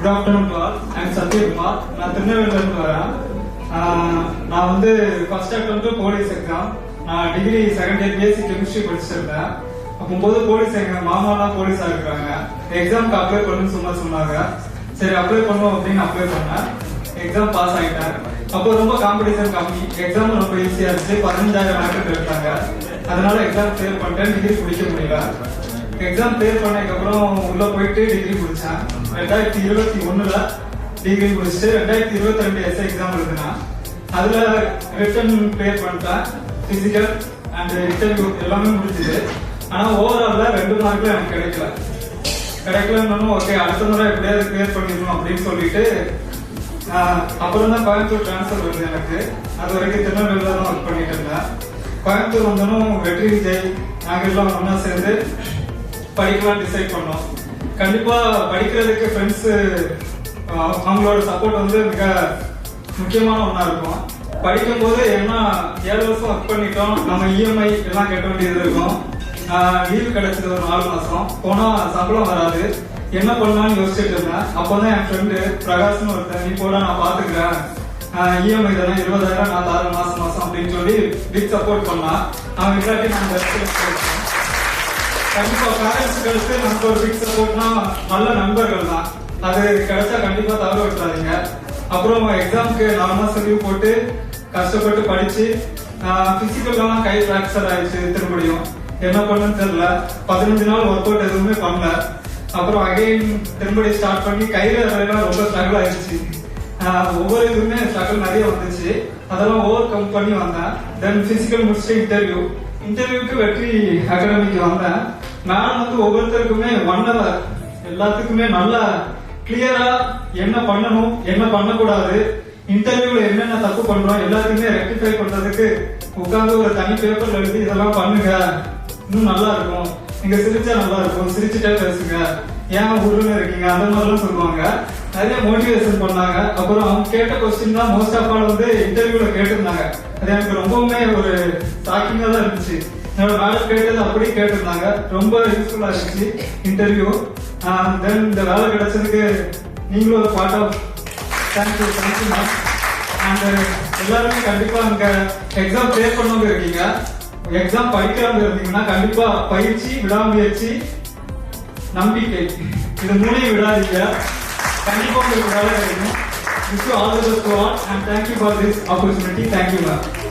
Good afternoon to all. I am Satya Kumar. நான் திருநெல்வேலியிலிருந்து வரேன். நான் வந்து ஃபர்ஸ்ட் அட்டெம்ப்ட் போலீஸ் எக்ஸாம். நான் degree second year BSc chemistry படிச்சிருந்தேன். அப்போது போலீஸ் எங்க மாமாலாம் போலீஸா இருக்காங்க. எக்ஸாம்க்கு அப்ளை பண்ணுன்னு சொன்னாங்க. சரி அப்ளை பண்ணுவோம் அப்படின்னு அப்ளை பண்ணேன். எக்ஸாம் பாஸ் ஆகிட்டேன். அப்போ ரொம்ப காம்படிஷன் கம்மி, எக்ஸாம் ரொம்ப ஈஸியா இருந்துச்சு. 15,000 மார்க் எடுத்தாங்க. அதனால எக்ஸாம் கிளியர் பண்ணிட்டேன். டிகிரி பிடிக்க முடியல. எக்ஸாம் கிளியர் பண்ணதுக்கு அப்புறம் உள்ள போயிட்டு டிகிரி முடிச்சேன். 2021 டிகிரி முடிச்சுட்டு 2022 எஸ்ஐ எக்ஸாம் எழுதினேன். அதுல ரிட்டன் கிளியர் பண்ணிட்டேன். பிசிக்கல் அண்ட் இன்டர்வியூ எல்லாமே முடிஞ்சது. ஆனா ஓவரால்ல 2 மார்க்ல எனக்கு கிடைக்கலன்னு ஓகே அடுத்த முறை எப்படியாவது கிளியர் பண்ணிடணும் அப்படின்னு சொல்லிட்டு அப்புறம் தான் கோயம்புத்தூர் டிரான்ஸ்பர் வருது எனக்கு. அது வரைக்கும் திருநெல்வேலியில தான் ஒர்க் பண்ணிட்டு இருந்தேன். கோயம்புத்தூர் வந்தனும் வெற்றி விஜய் நாங்கள் எல்லாம் ஒன்னா சேர்ந்து படிக்கலாம் டிசைட் பண்ணோம். கண்டிப்பா படிக்கிறதுக்கு ஃப்ரெண்ட்ஸ் அவங்களோட சப்போர்ட் வந்து மிக முக்கியமான ஒன்னா இருக்கும். படிக்கும் போது என்ன 7 வருஷம் ஒர்க் பண்ணிட்டோம், நம்ம இஎம்ஐ எல்லாம் கட்ட வேண்டியது இருக்கும். லீவு கிடைச்சது ஒரு 4 மாசம், போனா சம்பளம் வராது. என்ன பண்ணலாம்னு யோசிச்சுட்டு இருந்தேன். அப்போதான் என் ஃப்ரெண்டு பிரகாஷ்னு ஒருத்தன், நீ போட நான் பாத்துக்கிறேன், இஎம்ஐ தானே 20,000 நான் தரேன் மாசம் அப்படின்னு சொல்லி பிக் சப்போர்ட் பண்ணா. அவன் இல்லாட்டி நான் கண்டிப்பா பேரண்ட்ஸ்களுக்கு நமக்கு ஒரு பிக் சப்போர்ட்னா நல்ல நண்பர்கள் தான். அது கிடைச்சா கண்டிப்பா தவற விட்டுறாதீங்க. அப்புறம் எக்ஸாமுக்கு 4 மாசம் லீவ் போட்டு கஷ்டப்பட்டு படிச்சு பிசிக்கல்லாம் கை பிராக்சர் ஆயிடுச்சு. திரும்படியும் என்ன பண்ணுன்னு தெரியல. 15 நாள் ஒர்க் அவுட் எதுவுமே பண்ணல. அப்புறம் அகைன் திரும்படி ஸ்டார்ட் பண்ணி கையில ரொம்ப ஸ்ட்ரகிள் ஆயிடுச்சு. ஒவ்வொரு இதுவுமே ஸ்ட்ரகிள் நிறைய வந்துச்சு. அதெல்லாம் ஓவர் கம் பண்ணி வந்தேன். தென் பிசிக்கல் முடிச்சுட்டு இன்டர்வியூக்கு வெற்றி அகாடமிக்கு வந்தேன். நான் வந்து ஒவ்வொருத்தருக்குமே 1 hour எல்லாத்துக்குமே நல்லா கிளியரா என்ன பண்ணணும் என்ன பண்ணக்கூடாது, இன்டர்வியூல என்னென்ன தப்பு பண்றோம் எல்லாத்தையுமே ரெக்டிஃபை பண்றதுக்கு உட்கார்ந்து ஒரு தனி பேப்பர்ல எழுதி இதெல்லாம் பண்ணுங்க, இன்னும் நல்லா இருக்கும், நீங்க சிரிச்சா நல்லா இருக்கும், சிரிச்சுட்டே பேசுங்க, ஏன் உருன்னு இருக்கீங்க, அந்த மாதிரிலாம் சொல்லுவாங்க. நிறைய மோட்டிவேஷன் பண்ணாங்க. அப்புறம் அவங்க கேட்ட கொஸ்டின் தான் மோஸ்ட் ஆஃப் ஆல் வந்து இன்டர்வியூல கேட்டிருந்தாங்க. அது எனக்கு ரொம்பவுமே ஒரு ஷாக்கிங்கா தான் இருந்துச்சு. என்னோட மேடம் கேட்டது அப்படியே கேட்டிருந்தாங்க. ரொம்ப யூஸ்ஃபுல்லா இருந்துச்சு இன்டர்வியூ. தென் இந்த வேலை கிடைச்சதுக்கு நீங்களும் ஒரு part of thank you ma'am. And எல்லாருமே கண்டிப்பா அங்க எக்ஸாம் கிளியர் பண்ணவங்க இருக்கீங்க, எக்ஸாம் படிக்கிறவங்க இருந்தீங்கன்னா கண்டிப்பா பயிற்சி, விடாமுயற்சி, நம்பிக்கை, இது 3 விடாதீங்க. கண்டிப்பா உங்களுக்கு வேலை கிடைக்கும். Wish you all the best to all and thank you for this opportunity. Thank you ma'am.